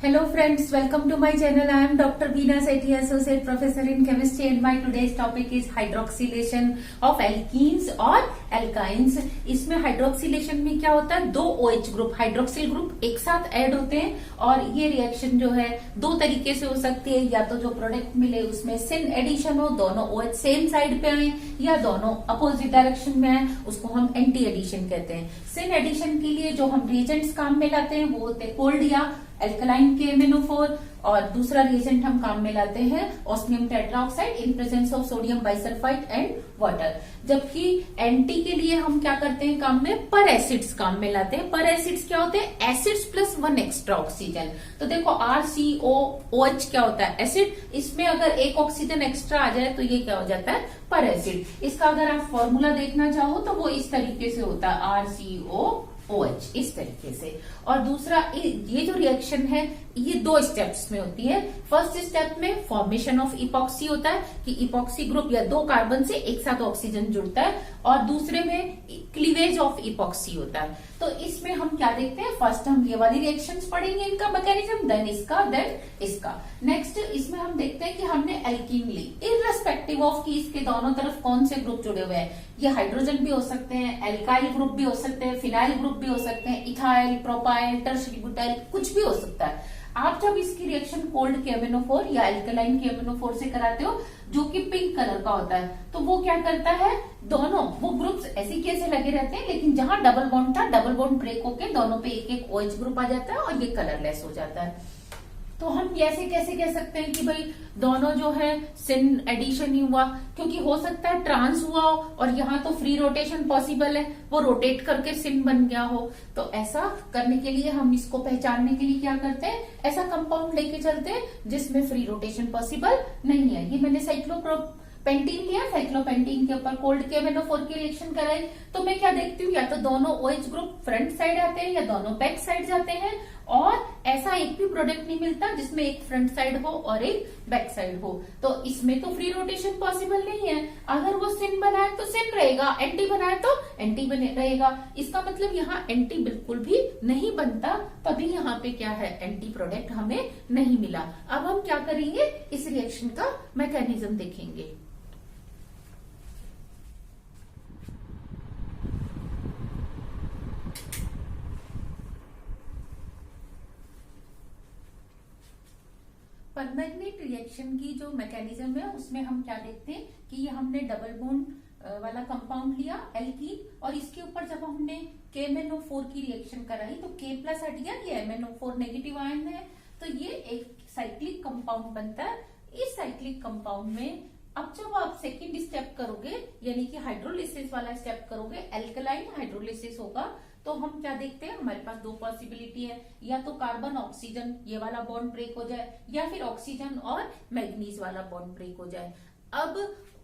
Hello friends, welcome to my channel. I am Dr. Veena Sethi, Associate Professor in Chemistry, and my today's topic is hydroxylation of alkenes और alkynes. इसमें hydroxylation में क्या होता है, दो OH group hydroxyl group एक साथ add होते हैं और ये रिएक्शन जो है दो तरीके से हो सकती है, या तो जो प्रोडक्ट मिले उसमें सिन एडिशन हो, दोनों OH सेम साइड पे आए, या दोनों अपोजिट डायरेक्शन में आए, उसको हम एंटी एडिशन कहते हैं। सिन एडिशन के लिए जो हम रिएजेंट्स काम में लाते हैं वो होते हैं कोल्ड या एल्कलाइन KMnO4, और दूसरा रिएजेंट हम काम में लाते हैं osmium tetroxide in presence of sodium bisulphide and water. जबकि एंटी के लिए हम क्या करते हैं काम में, पर एसिड्स काम में लाते हैं। पर एसिड्स क्या होते हैं, acids plus one extra oxygen. तो देखो RCOOH क्या होता है, एसिड, इसमें अगर एक ऑक्सीजन एक्स्ट्रा आ जाए तो ये क्या हो जाता है, पर एसिड। इसका अगर आप फॉर्मूला देखना चाहो तो वो इस तरीके से होता है RCOOH, इस तरीके से। और दूसरा ये जो रिएक्शन है ये दो स्टेप्स में होती है। फर्स्ट स्टेप में फॉर्मेशन ऑफ इपॉक्सी होता है कि इपॉक्सी ग्रुप या दो कार्बन से एक साथ ऑक्सीजन जुड़ता है, और दूसरे में क्लीवेज ऑफ इपॉक्सी होता है। तो इसमें हम क्या देखते हैं, फर्स्ट हम ये वाली रिएक्शंस पढ़ेंगे, इनका मैकेनिज्म, देन इसका, देन इसका। नेक्स्ट इसमें हम देखते हैं कि हमने एल्कीन ली, इररेस्पेक्टिव ऑफ कि इसके दोनों तरफ कौन से ग्रुप जुड़े हुए हैं। ये हाइड्रोजन भी हो सकते हैं, एल्काइल ग्रुप भी हो सकते हैं, फिनाइल ग्रुप भी हो सकते हैं, इथाइल, प्रोपाइल, टर्शरी ब्यूटाइल, कुछ भी हो सकता है। आप जब इसकी रिएक्शन कोल्ड KMnO4 या एल्कलाइन KMnO4 से कराते हो जो कि पिंक कलर का होता है, तो वो क्या करता है, दोनों वो ग्रुप्स ऐसे कैसे लगे रहते हैं, लेकिन जहां डबल बॉन्ड था डबल बॉन्ड ब्रेक होके दोनों पे एक एक OH ग्रुप आ जाता है और ये कलरलेस हो जाता है। तो हम ऐसे कैसे कह सकते हैं कि भाई दोनों जो है सिन एडिशन ही हुआ, क्योंकि हो सकता है ट्रांस हुआ हो और यहाँ तो फ्री रोटेशन पॉसिबल है, वो रोटेट करके सिन बन गया हो। तो ऐसा करने के लिए हम इसको पहचानने के लिए क्या करते हैं, ऐसा कंपाउंड लेके चलते हैं जिसमें फ्री रोटेशन पॉसिबल नहीं है। ये मैंने साइक्लोपेंटीन लिया, साइक्लोपेंटीन के ऊपर कोल्ड KMnO4 की रिएक्शन कराई, तो मैं क्या देखती हूँ, या तो दोनों OH ग्रुप फ्रंट साइड आते हैं या दोनों बैक साइड जाते हैं, और ऐसा एक भी प्रोडक्ट नहीं मिलता जिसमें एक फ्रंट साइड हो और एक बैक साइड हो। तो इसमें तो फ्री रोटेशन पॉसिबल नहीं है। अगर वो सिन बनाए तो सिन रहेगा, एंटी बनाए तो एंटी बने रहेगा। इसका मतलब यहाँ एंटी बिल्कुल भी नहीं बनता, तभी यहाँ पे क्या है, एंटी प्रोडक्ट हमें नहीं मिला। अब हम क्या करेंगे, इस रिएक्शन का मैकेनिज्म देखेंगे। परमैग्नेट रिएक्शन की जो मैकेनिज्म है उसमें हम क्या देखते हैं कि ये हमने डबल बॉन्ड वाला कंपाउंड लिया एल्कीन, और इसके ऊपर जब हमने KMnO4 की रिएक्शन कराई तो K प्लस हट गया, ये MnO4 नेगेटिव आयन है, तो ये एक साइक्लिक कंपाउंड बनता है। इस साइक्लिक कंपाउंड में अब जब आप सेकेंड स्टेप करोगे, यानी कि हाइड्रोलिसिस वाला स्टेप करोगे, एल्कलाइन हाइड्रोलिसिस होगा, तो हम क्या देखते हैं, हमारे पास दो पॉसिबिलिटी है, या तो कार्बन ऑक्सीजन ये वाला बॉन्ड ब्रेक हो जाए, या फिर ऑक्सीजन और मैग्नीज वाला बॉन्ड ब्रेक हो जाए। अब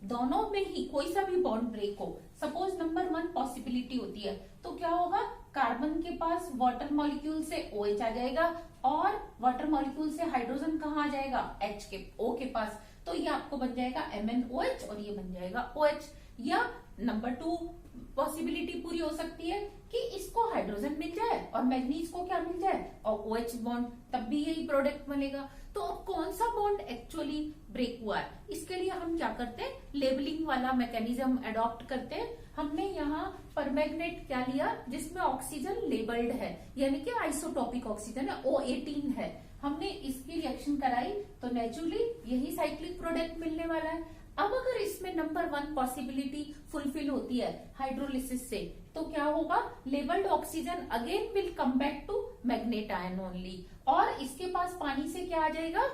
दोनों में ही कोई सा भी बॉन्ड ब्रेक हो, सपोज नंबर 1 पॉसिबिलिटी होती है, तो क्या होगा, कार्बन के पास वाटर मॉलिक्यूल से OH आ जाएगा, और वाटर मॉलिक्यूल से हाइड्रोजन कहाँ आ जाएगा, O के पास, तो ये आपको बन जाएगा MnOH और ये बन जाएगा OH। या नंबर 2 पॉसिबिलिटी पूरी हो सकती है कि इसको हाइड्रोजन मिल जाए और मैग्नीज को क्या मिल जाए, और OH बॉन्ड, तब भी यही प्रोडक्ट बनेगा। तो अब कौन सा बॉन्ड एक्चुअली ब्रेक हुआ है, इसके लिए हम क्या करते हैं, लेबलिंग वाला मैकेनिज्म अडॉप्ट करते हैं। हमने यहाँ परमैग्नेट क्या लिया जिसमें ऑक्सीजन लेबल्ड है, यानी कि आइसोटॉपिक ऑक्सीजन है, O18 है, हमने इसकी रिएक्शन कराई तो नेचुरली यही साइक्लिक प्रोडक्ट मिलने वाला है। अब अगर इसमें नंबर 1 पॉसिबिलिटी फुलफिल होती है हाइड्रोलिसिस से, तो क्या होगा, labelled oxygen again will come back to magnet ion only, और इसके पास पानी से क्या आ जाएगा,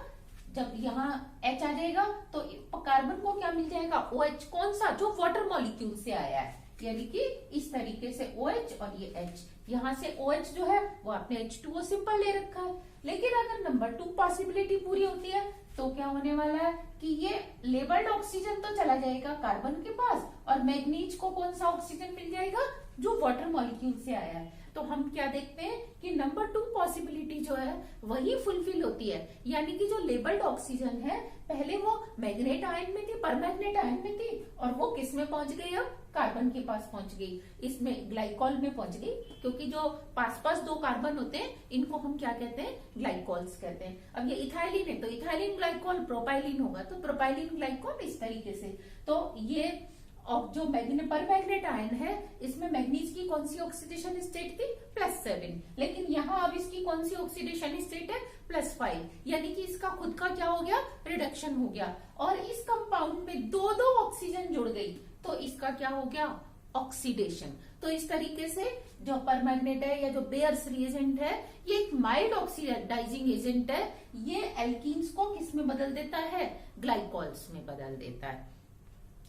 जब यहाँ H आ जाएगा तो कार्बन को क्या मिल जाएगा, OH, कौन सा, जो वाटर मॉलिक्यूल से आया है, यानी कि इस तरीके से OH और ये H, यहाँ से OH जो है वो आपने H2O सिंपल ले रखा है। लेकिन अगर नंबर 2 पॉसिबिलिटी पूरी होती है तो क्या होने वाला है कि ये लेबल्ड ऑक्सीजन तो चला जाएगा कार्बन के पास, और मैग्नीज को कौन सा ऑक्सीजन मिल जाएगा, जो वाटर मॉलिक्यूल से आया है। तो हम क्या देखते हैं कि नंबर 2 पॉसिबिलिटी जो है वही फुलफिल होती है, यानी कि जो लेबल्ड ऑक्सीजन है पहले वो मैग्नेट आयन में थी, परमैग्नेट आयन में थी, और वो किस में पहुंच गई, अब कार्बन के पास पहुंच गई, इसमें ग्लाइकॉल में पहुंच गई, क्योंकि जो पास पास 2 कार्बन होते हैं इनको हम क्या कहते हैं, ग्लाइकॉल्स कहते हैं। अब ये इथाइलिन है तो इथाइलिन ग्लाइकॉल, प्रोपाइलिन होगा तो प्रोपाइलिन ग्लाइकॉल, इस तरीके से। तो ये और जो परमैग्नेट आयन है इसमें मैग्नीज की कौन सी ऑक्सीडेशन स्टेट थी, +7, लेकिन यहाँ अब इसकी कौन सी ऑक्सीडेशन स्टेट है, +5, यानी कि इसका खुद का क्या हो गया, रिडक्शन हो गया, और इस कंपाउंड में 2 ऑक्सीजन जुड़ गई तो इसका क्या हो गया, ऑक्सीडेशन। तो इस तरीके से जो परमैग्नेट है या जो बेयर्स रिएजेंट है ये एक माइल्ड ऑक्सीडाइजिंग एजेंट है, ये एल्कीन्स को किस में बदल देता है, ग्लाइकॉल्स में बदल देता है।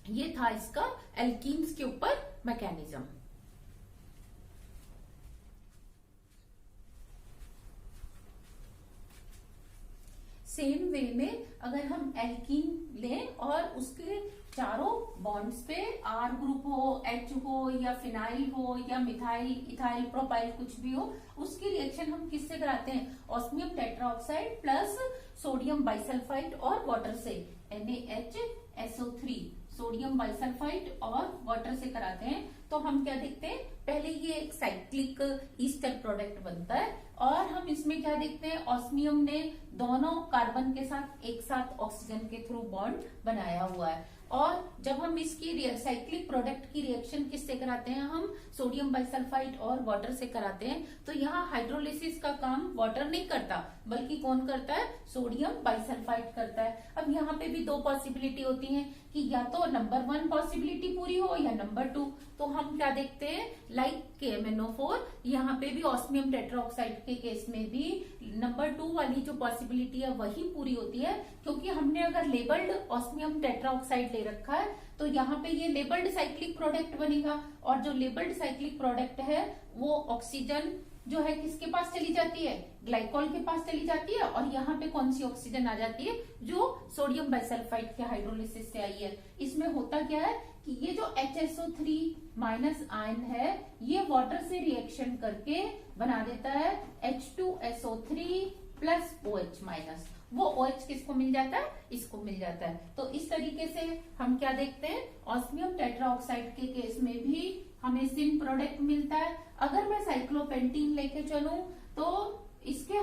ये था इसका एल्कीन्स के ऊपर मैकेनिज्म। सेम वे में अगर हम एल्कीन लें और उसके चारों बॉन्ड्स पे R ग्रुप हो, H हो या फिनाइल हो या मिथाइल, इथाइल, प्रोपाइल कुछ भी हो, उसकी रिएक्शन हम किससे कराते हैं, osmium tetroxide plus sodium bisulphide और वाटर से, NaHSO3, सोडियम बाइसल्फाइड और वाटर से कराते हैं। तो हम क्या देखते हैं, पहले ये एक साइक्लिक ईस्टर प्रोडक्ट बनता है और हम इसमें क्या देखते हैं, ऑस्मियम ने दोनों कार्बन के साथ एक साथ ऑक्सीजन के थ्रू बॉन्ड बनाया हुआ है, और जब हम इसकी साइक्लिक प्रोडक्ट की रिएक्शन किससे कराते हैं, हम सोडियम बाइसल्फाइड और वाटर से कराते हैं। तो यहाँ हाइड्रोलिसिस का काम वाटर नहीं करता बल्कि कौन करता है, सोडियम बाइसल्फाइड करता है। अब यहाँ पे भी 2 पॉसिबिलिटी होती हैं कि या तो नंबर 1 पॉसिबिलिटी पूरी हो या नंबर 2। तो हम क्या देखते हैं, लाइक KMnO4, यहाँ पे भी ऑस्मियम टेट्राऑक्साइड के केस में भी नंबर 2 वाली जो पॉसिबिलिटी है वही पूरी होती है, क्योंकि हमने अगर लेबल्ड ऑस्मियम टेट्राऑक्साइड ले रखा है तो यहाँ पे ये लेबल्ड साइक्लिक प्रोडक्ट बनेगा, और जो लेबल्ड साइक्लिक प्रोडक्ट है वो ऑक्सीजन जो है किसके पास चली जाती है, ग्लाइकॉल के पास चली जाती है, और यहाँ पे कौन सी ऑक्सीजन आ जाती है, जो सोडियम बाइसल्फाइड के हाइड्रोलिसिस से आई है। इसमें होता क्या है कि ये जो HSO3- आयन है ये वाटर से रिएक्शन करके बना देता है H2SO3 प्लस OH-, वो OH किसको मिल जाता है, इसको मिल जाता है। तो इस तरीके से हम क्या देखते हैं, ऑस्मियम टेट्राऑक्साइड के केस में भी हमें सिन प्रोडक्ट मिलता है। अगर मैं साइक्लोपेंटीन लेके चलूं तो इसके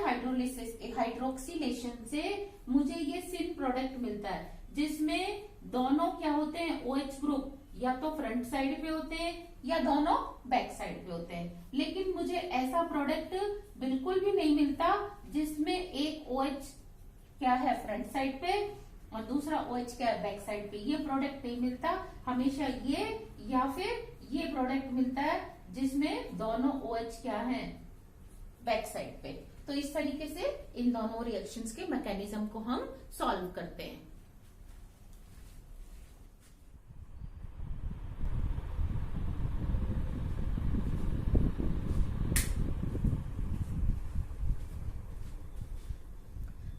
हाइड्रोक्सिलेशन से मुझे ये सिन प्रोडक्ट मिलता है, जिसमें दोनों क्या होते हैं, OH ग्रुप या तो फ्रंट साइड पे होते हैं या दोनों बैक साइड पे होते हैं। लेकिन मुझे ऐसा प्रोडक्ट बिल्कुल भी नहीं मिलता जिसमें एक OH क्या है फ्रंट साइड पे और दूसरा OH क्या है बैक साइड पे। ये प्रोडक्ट नहीं मिलता, हमेशा ये या फिर ये प्रोडक्ट मिलता है जिसमें दोनों OH क्या है बैक साइड पे। तो इस तरीके से इन दोनों रिएक्शंस के मैकेनिज्म को हम सॉल्व करते हैं।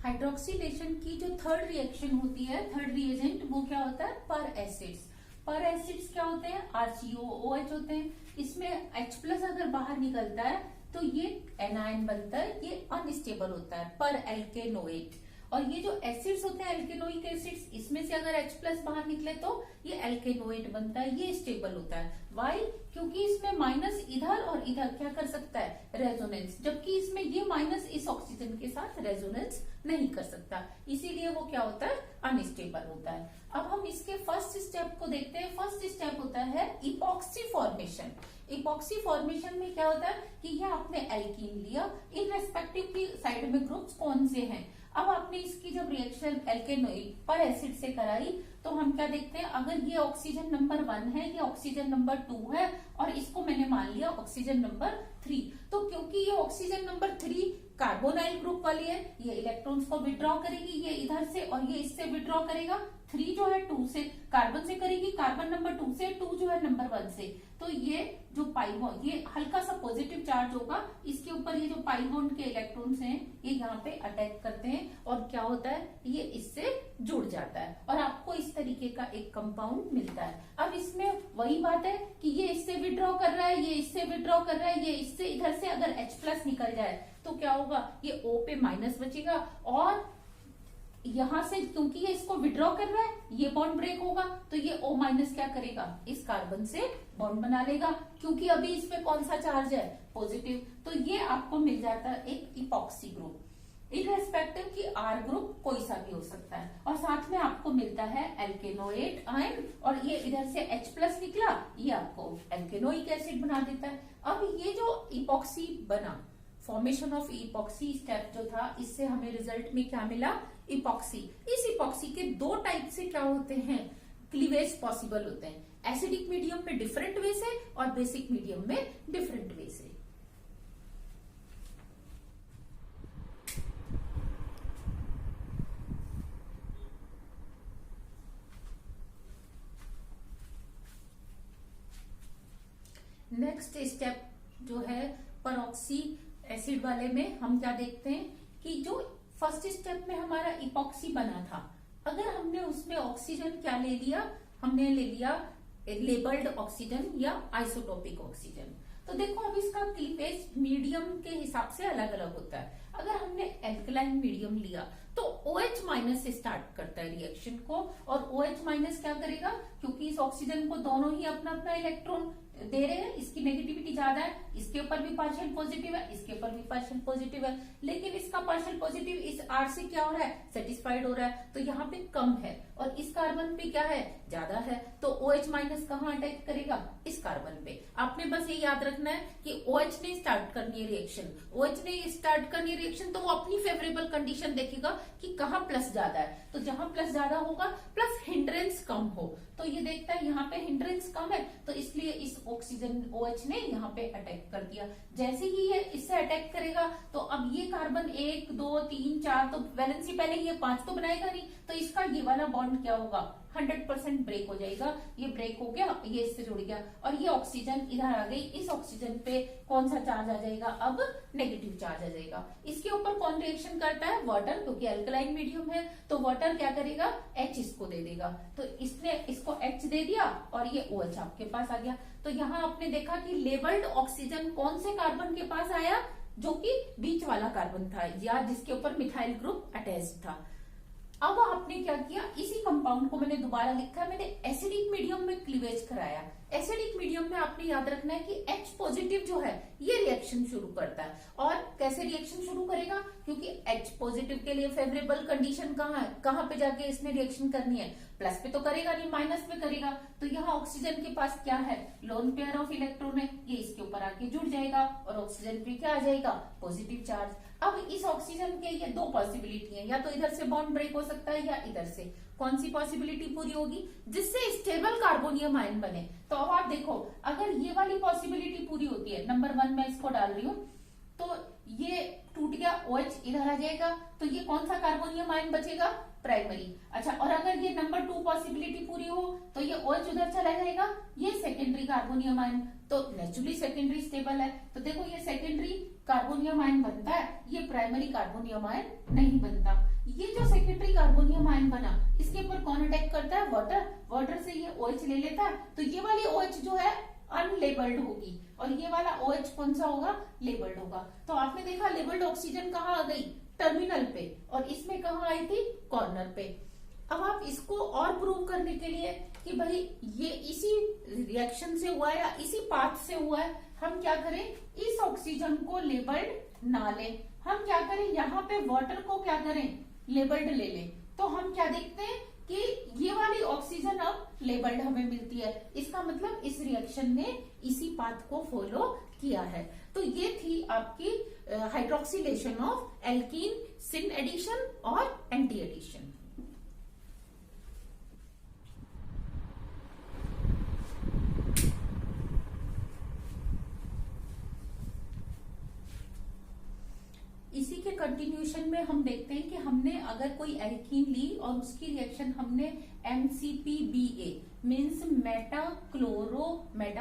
हाइड्रोक्सिलेशन की जो थर्ड रिएक्शन होती है, थर्ड रिएजेंट, वो क्या होता है, पर एसिड्स। पर एसिड्स क्या होते हैं, RCOOH होते हैं। इसमें H+ अगर बाहर निकलता है तो ये एनायन बनता है, ये अनस्टेबल होता है, पर एल्केनोएट। और ये जो एसिड्स होते हैं एल्केनोइक एसिड्स, इसमें से अगर H+ बाहर निकले तो ये एल्केनोएट बनता है, ये स्टेबल होता है। वाई, क्योंकि इसमें माइनस इधर और इधर क्या कर सकता है, रेजोनेंस, जबकि इसमें ये माइनस इस ऑक्सीजन के साथ रेजोनेंस नहीं कर सकता, इसीलिए वो क्या होता है, अनस्टेबल होता है। अब हम इसके फर्स्ट स्टेप को देखते हैं। फर्स्ट स्टेप होता है इपॉक्सी फॉर्मेशन। इपॉक्सी फॉर्मेशन में क्या होता है कि ये आपने एल्कीन लिया, इन रेस्पेक्टिव की साइड में ग्रुप्स कौन से हैं। अब आपने इसकी जब रिएक्शन एल्केनोइक पर एसिड से कराई तो हम क्या देखते हैं, अगर ये ऑक्सीजन नंबर 1 है, ये ऑक्सीजन नंबर 2 है और इसको मैंने मान लिया ऑक्सीजन नंबर 3, तो क्योंकि ये ऑक्सीजन नंबर 3 कार्बोनाइल ग्रुप वाली है, ये इलेक्ट्रॉन्स को विड्रॉ करेगी, ये इधर से और ये इससे विड्रॉ करेगा। 3 जो है 2 से कार्बन से करेगी, कार्बन नंबर 2 से, 2 जो है नंबर 1 से। तो ये जो पाई बॉन्ड, ये हल्का सा पॉजिटिव चार्ज होगा, इसके ऊपर ये जो पाई बॉन्ड के इलेक्ट्रॉन्स हैं ये यहाँ पे अटैक करते हैं और क्या होता है, ये इससे जुड़ जाता है। और आपको इस तरीके का एक कंपाउंड मिलता है। अब इसमें वही बात है कि ये इससे विड्रॉ कर रहा है, ये इससे विड्रॉ कर रहा है, ये इससे, इधर से अगर H+ निकल जाए तो क्या होगा, ये O पे माइनस बचेगा, और यहां से क्योंकि ये इसको विड्रॉ कर रहा है, ये बॉन्ड ब्रेक होगा, तो ये O- क्या करेगा, इस कार्बन से बॉन्ड बना लेगा, क्योंकि अभी इस पे कौन सा चार्ज है, पॉजिटिव। तो ये आपको मिल जाता है एक इपॉक्सी ग्रुप, इररेस्पेक्टिव कि R ग्रुप कोई सा भी हो सकता है। और साथ में आपको मिलता है एल्केनोएट आयन, और ये इधर से H+ निकला, ये आपको एल्केनोइक एसिड बना देता है। अब ये जो इपॉक्सी बना, फॉर्मेशन ऑफ इपॉक्सी स्टेप जो था, इससे हमें रिजल्ट में क्या मिला, इपॉक्सी। इस इपॉक्सी के दो टाइप से क्या होते हैं, क्लीवेज पॉसिबल होते हैं, एसिडिक मीडियम में डिफरेंट वे से और बेसिक मीडियम में डिफरेंट वे से। नेक्स्ट स्टेप जो है परऑक्सी एसिड वाले में, हम क्या देखते हैं कि जो फर्स्ट स्टेप में हमारा इपॉक्सी बना था, अगर हमने उसमें ऑक्सीजन क्या ले लिया, हमने ले लिया लेबल्ड ऑक्सीजन या आइसोटोपिक ऑक्सीजन। तो देखो अब इसका क्लीवेज मीडियम के हिसाब से अलग अलग होता है। अगर हमने एल्कलाइन मीडियम लिया तो OH- से स्टार्ट करता है रिएक्शन को, और OH- क्या करेगा, क्योंकि इस ऑक्सीजन को दोनों ही अपना अपना इलेक्ट्रॉन दे रहे हैं, इसकी नेगेटिविटी ज्यादा है, इसके ऊपर भी पार्शियल पॉजिटिव है, इसके ऊपर भी पार्शियल पॉजिटिव है, लेकिन इसका पार्शियल पॉजिटिव इस R से क्या हो रहा है, सेटिस्फाइड हो रहा है, तो यहाँ पे कम है, और इस कार्बन पे क्या है, ज्यादा है, तो OH- कहाँ अटैक करेगा, इस कार्बन पे। आपने बस ये याद रखना है कि OH ने स्टार्ट करनी है रिएक्शन, OH ने स्टार्ट करनी है रिएक्शन, तो वो अपनी फेवरेबल कंडीशन देखेगा कि कहाँ प्लस ज्यादा है, तो जहां प्लस ज्यादा होगा प्लस हिंड्रेंस कम हो, तो ये देखता है यहाँ पे हिंड्रेंस कम है, तो इसलिए इस ऑक्सीजन OH ने यहाँ पे अटैक कर दिया। जैसे ही ये इससे अटैक करेगा तो अब ये कार्बन 1 2 3 4, तो वैलेंसी पहले ये 5 तो बनाएगा नहीं, तो इसका ये वाला बॉन्ड क्या होगा, 100% ब्रेक हो जाएगा, ये ब्रेक हो गया, ये इससे जुड़ गया, और ये ऑक्सीजन इधर आ गई, इस ऑक्सीजन पे कौन सा चार्ज आ जाएगा, अब नेगेटिव चार्ज आ जाएगा। इसके ऊपर कौन रिएक्शन करता है, वाटर, क्योंकि अल्कलाइन मीडियम है, तो वाटर क्या करेगा, H इसको दे देगा, तो इसने इसको H दे दिया और ये OH आपके पास आ गया। तो यहाँ आपने देखा कि लेबल्ड ऑक्सीजन कौन से कार्बन के पास आया, जो कि बीच वाला कार्बन था या जिसके ऊपर मिथाइल ग्रुप अटैच था। अब आपने क्या किया, इसी कंपाउंड को मैंने दोबारा लिखा है, मैंने एसिडिक मीडियम में क्लीवेज कराया। एसिडिक मीडियम में आपने याद रखना है कि H पॉजिटिव जो है ये रिएक्शन शुरू करता है, और कैसे रिएक्शन शुरू करेगा, क्योंकि H पॉजिटिव के लिए फेवरेबल कंडीशन कहाँ है, कहाँ पे जाके इसने रिएक्शन करनी है, प्लस पे तो करेगा नहीं, माइनस पे करेगा। तो यहाँ ऑक्सीजन के पास क्या है, लोन पेयर ऑफ इलेक्ट्रॉन है, ये इसके ऊपर आके जुड़ जाएगा और ऑक्सीजन पे क्या आ जाएगा, पॉजिटिव चार्ज। अब इस ऑक्सीजन के ये दो पॉसिबिलिटी है, या तो इधर से बॉन्ड ब्रेक हो सकता है या इधर से। कौन सी पॉसिबिलिटी पूरी होगी, जिससे स्टेबल कार्बोनियम आयन बने। तो अब आप देखो, अगर ये वाली पॉसिबिलिटी पूरी होती है, नंबर 1 मैं इसको डाल रही हूं, तो ये टूट गया, OH इधर आ जाएगा, तो ये कौन सा कार्बोनियम आयन बचेगा, प्राइमरी। अच्छा, और अगर ये नंबर 2 पॉसिबिलिटी पूरी हो तो ये OH उधर चला जाएगा, ये सेकेंडरी कार्बोनियम आयन, तो नेचुरली सेकेंडरी स्टेबल है, तो देखो ये सेकेंडरी कार्बोनियम आयन बनता है, ये प्राइमरी कार्बोनियम आयन नहीं बनता। ये जो सेकेंडरी कार्बोनियम आयन बना, इसके ऊपर कौन अटैक करता है, वाटर, वाटर से ये OH ले लेता है, तो ये वाली OH जो है अनलेबल्ड होगी, और ये वाला OH कौन सा होगा, लेबल्ड होगा। तो आपने देखा लेबल्ड ऑक्सीजन कहाँ आ गई, टर्मिनल पे, और इसमें कहाँ आई थी, कॉर्नर पे। अब आप इसको और प्रूव करने के लिए कि भाई ये इसी रिएक्शन से हुआ है या इसी पाथ से हुआ है, हम क्या करें, इस ऑक्सीजन को लेबल्ड ना लें, हम क्या करें, यहाँ पे वाटर को क्या करें, लेबल्ड ले लें। तो हम क्या देखते हैं कि ये वाली ऑक्सीजन अब लेबल्ड हमें मिलती है, इसका मतलब इस रिएक्शन ने इसी पाथ को फॉलो किया है। तो ये थी आपकी hydroxylation of alkene, syn addition और एंटी एडिशन। इसी के कंटिन्यूशन में हम देखते हैं कि हमने अगर कोई एल्कीन ली और उसकी रिएक्शन हमने MCPBA मीन्स मेटा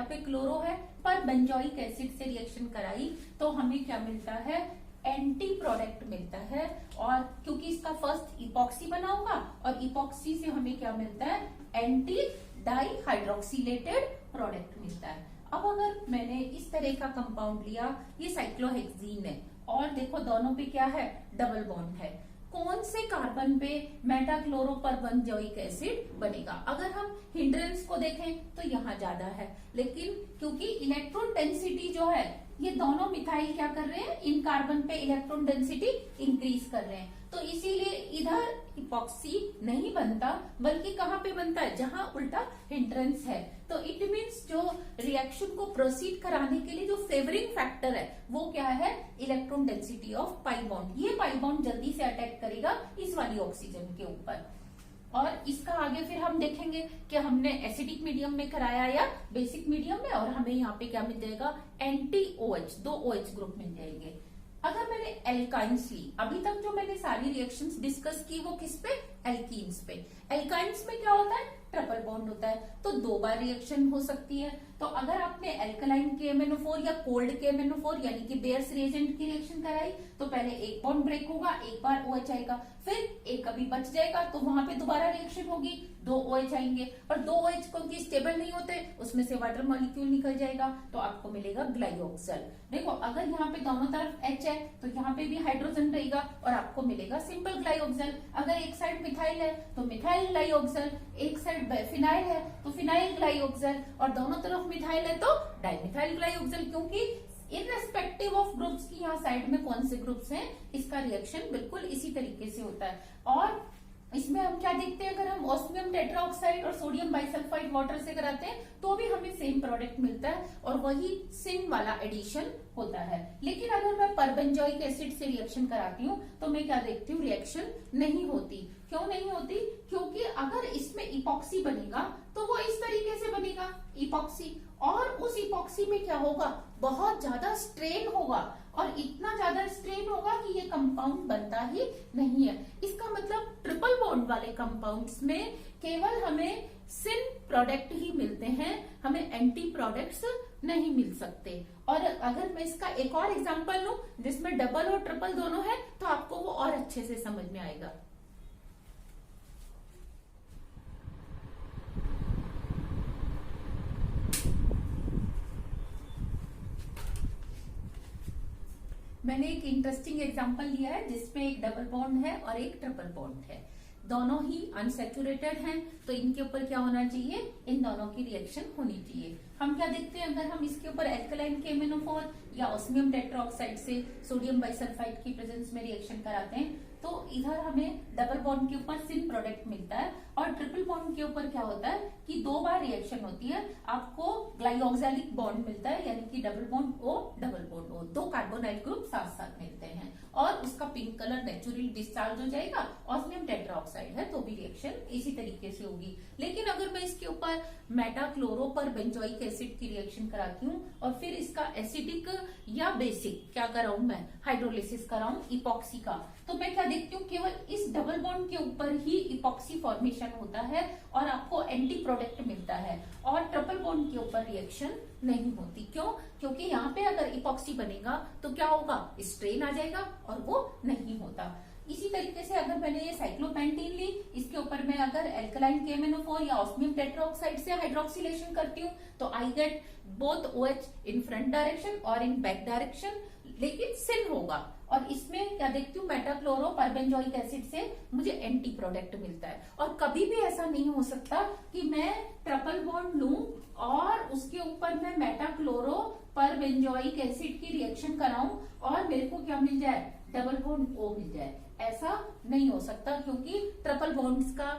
पे क्लोरो है पर बेंजोइक एसिड से रिएक्शन कराई, तो हमें क्या मिलता है, एंटी प्रोडक्ट मिलता है। और क्योंकि इसका फर्स्ट इपॉक्सी बना होगा और इपॉक्सी से हमें क्या मिलता है, एंटी डाई हाइड्रोक्सीलेटेड प्रोडक्ट मिलता है। अब अगर मैंने इस तरह का कंपाउंड लिया, ये साइक्लोहेक्सीन है और देखो दोनों पे क्या है, डबल बॉन्ड है। कौन से कार्बन पे मेटाक्लोरोपरबेंजोइक एसिड बनेगा? अगर हम हिंड्रेंस को देखें तो यहाँ ज्यादा है, लेकिन क्योंकि इलेक्ट्रॉन डेंसिटी जो है, ये दोनों मिथाइल क्या कर रहे हैं, इन कार्बन पे इलेक्ट्रॉन डेंसिटी इंक्रीज कर रहे हैं, तो इसीलिए इधर इपॉक्सी नहीं बनता, बल्कि कहाँ पे बनता है, जहां उल्टा हिंड्रेंस है। तो इट मीन्स जो रिएक्शन को प्रोसीड कराने के लिए जो फेवरिंग फैक्टर है वो क्या है, electron density of pi bond. ये पाई बॉन्ड जल्दी से अटैक करेगा इस वाली ऑक्सीजन के ऊपर। और इसका आगे फिर हम देखेंगे कि हमने एसिडिक मीडियम में कराया या बेसिक मीडियम में, और हमें यहाँ पे क्या मिल जाएगा, एंटी OH, 2 OH ग्रुप मिल जाएंगे। अगर मैंने एल्काइंस ली, अभी तक जो मैंने सारी रिएक्शंस डिस्कस की वो किस पे, एल्कीन्स पे। एल्काइंस में क्या होता है, ट्रिपल बॉन्ड होता है, तो 2 बार रिएक्शन हो सकती है। तो अगर आपने एल्कलाइन KMnO4 या कोल्ड KMnO4 यानी कि बेयर्स रिएजेंट की रिएक्शन कराई, तो पहले एक बॉन्ड ब्रेक होगा, एक बार OH आएगा, फिर एक अभी बच जाएगा, तो वहां पे दोबारा रिएक्शन होगी, 2 OH आएंगे, और 2 OH क्योंकि स्टेबल नहीं होते, उसमें से वाटर मॉलिक्यूल निकल जाएगा, तो आपको मिलेगा ग्लाइओक्सल। देखो अगर यहाँ पे दोनों तरफ H है तो यहाँ पे भी हाइड्रोजन रहेगा और आपको मिलेगा सिंपल ग्लाइओक्सल। अगर एक साइड मिथाइल है तो मिथाइल ग्लाइओक्सल, एक साइड फिनाइल है तो फिनाइल ग्लाइओक्सल, और दोनों तरफ मिथाइल है तो डाइमिथाइल ग्लाइओक्सल। क्योंकि इनरेस्पेक्टिव ऑफ ग्रुप्स की यहाँ साइड में कौन से ग्रुप्स हैं, इसका रिएक्शन बिल्कुल इसी तरीके से होता है। और इसमें हम क्या देखते हैं, अगर हम ऑस्मियम टेट्राऑक्साइड और सोडियम बाइसल्फाइड वाटर से कराते हैं तो भी हमें सेम प्रोडक्ट मिलता है और वही सिन वाला एडिशन होता है। लेकिन अगर मैं परबेंजोइक एसिड से रिएक्शन कराती हूँ तो मैं क्या देखती हूँ, रिएक्शन नहीं होती। क्यों नहीं होती, क्योंकि अगर इसमें इपॉक्सी बनेगा तो वो इस तरीके से बनेगा, इपॉक्सी, और उस इपॉक्सी में क्या होगा, बहुत ज्यादा स्ट्रेन होगा, और इतना ज्यादा स्ट्रेन होगा कि ये कंपाउंड बनता ही नहीं है। इसका मतलब ट्रिपल बॉन्ड वाले कंपाउंड्स में केवल हमें सिन प्रोडक्ट ही मिलते हैं, हमें एंटी प्रोडक्ट्स नहीं मिल सकते। और अगर मैं इसका एक और एग्जांपल लूं जिसमें डबल और ट्रिपल दोनों है, तो आपको वो और अच्छे से समझ में आएगा। मैंने एक इंटरेस्टिंग एग्जांपल लिया है जिसमें एक डबल बॉन्ड है और एक ट्रिपल बॉन्ड है, दोनों ही अनसैचुरेटेड हैं, तो इनके ऊपर क्या होना चाहिए, इन दोनों की रिएक्शन होनी चाहिए। हम क्या देखते हैं, अगर हम इसके ऊपर एल्कलाइन KMnO4 या ऑस्मियम टेट्राऑक्साइड से सोडियम बाइसल्फाइड की प्रेजेंस में रिएक्शन कराते हैं तो इधर हमें डबल बॉन्ड के ऊपर सिन प्रोडक्ट मिलता है, और ट्रिपल बॉन्ड के ऊपर क्या होता है कि 2 बार रिएक्शन होती है, आपको ग्लाइऑक्सैलिक बॉन्ड मिलता है, यानी कि double bond O double bond O, 2 carbonyl group साथ साथ मिलते हैं, और उसका पिंक कलर नेचुरली डिस्चार्ज हो जाएगा। ऑस्मियम टेट्राऑक्साइड है तो भी रिएक्शन इसी तरीके से होगी। लेकिन अगर मैं इसके ऊपर मेटाक्लोरोपरबेंजोइक एसिड की रिएक्शन कराती हूँ और फिर इसका एसिडिक या बेसिक क्या कराऊं, मैं हाइड्रोलिसिस कराऊं इपॉक्सी का, तो मैं क्या देखती हूँ, केवल इस डबल बॉन्ड के ऊपर ही इपॉक्सी फॉर्मेशन होता है और आपको एंटी प्रोडक्ट मिलता है, और ट्रिपल बॉन्ड के ऊपर रिएक्शन नहीं होती। क्यों, क्योंकि यहाँ पे अगर इपॉक्सी बनेगा तो क्या होगा, स्ट्रेन आ जाएगा और वो नहीं होता। इसी तरीके से अगर मैंने ये साइक्लोपेंटीन ली, इसके ऊपर मैं अगर एल्कलाइन KMnO4 या ऑस्मियम टेट्राऑक्साइड से हाइड्रोक्सिलेशन करती हूँ तो I get both OH in front direction और इन बैक डायरेक्शन, लेकिन सिन होगा। और इसमें क्या देखती हूँ, मेटाक्लोरोपरबेंजोइक एसिड से मुझे एंटी प्रोडक्ट मिलता है। और कभी भी ऐसा नहीं हो सकता कि मैं ट्रिपल बॉन्ड लूं और उसके ऊपर मैं मेटाक्लोरोपरबेंजोइक एसिड की रिएक्शन कराऊं और मेरे को क्या मिल जाए, डबल बॉन्ड O मिल जाए। ऐसा नहीं हो सकता, क्योंकि ट्रिपल बॉन्ड्स का,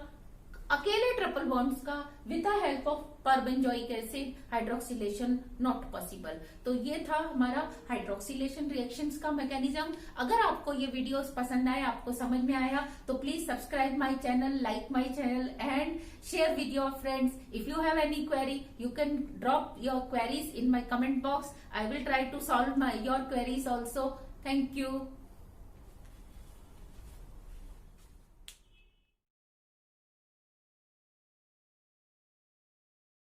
अकेले ट्रिपल बॉन्ड्स का with the help of perbenzoic acid hydroxylation not possible. तो ये था हमारा हाइड्रोक्सिलेशन रिएक्शंस का मैकेनिज्म। अगर आपको ये वीडियोस पसंद आए, आपको समझ में आया, तो please subscribe my channel, like my channel and share with your friends. If you have any query you can drop your queries in my comment box. I will try to solve your queries also. Thank you.